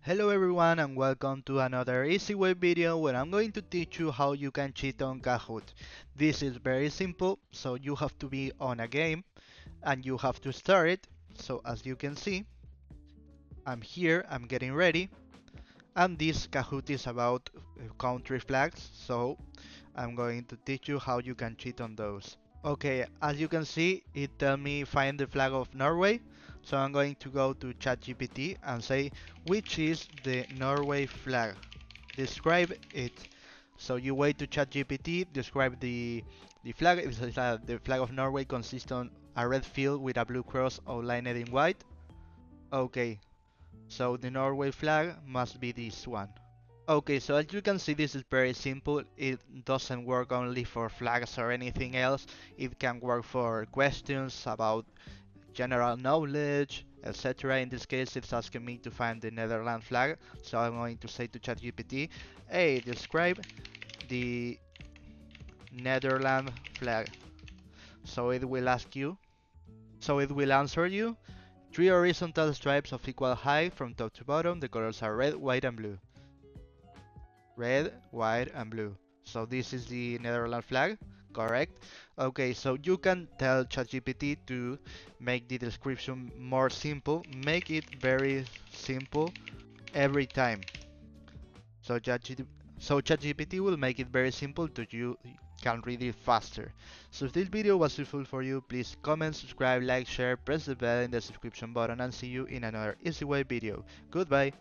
Hello everyone and welcome to another easy way video where I'm going to teach you how you can cheat on Kahoot. This is very simple, so you have to be on a game and you have to start it. So as you can see, I'm here, I'm getting ready, and this Kahoot is about country flags, so I'm going to teach you how you can cheat on those. Okay, as you can see, it tell me find the flag of Norway. So I'm going to go to ChatGPT and say which is the Norway flag. Describe it. So you wait to ChatGPT, describe the flag. The flag of Norway consists on a red field with a blue cross outlined in white. Okay, so the Norway flag must be this one. Okay, so as you can see, this is very simple. It doesn't work only for flags or anything else. It can work for questions about general knowledge, etc. In this case, it's asking me to find the Netherlands flag. So I'm going to say to ChatGPT, hey, describe the Netherlands flag. So it will ask you, so it will answer you. Three horizontal stripes of equal height from top to bottom. The colors are red, white, and blue. Red, white, and blue. So this is the Netherlands flag, correct? Okay, so you can tell ChatGPT to make the description more simple, make it very simple every time. So ChatGPT will make it very simple to you can read it faster. So if this video was useful for you, please comment, subscribe, like, share, press the bell in the subscription button and see you in another easy way video. Goodbye!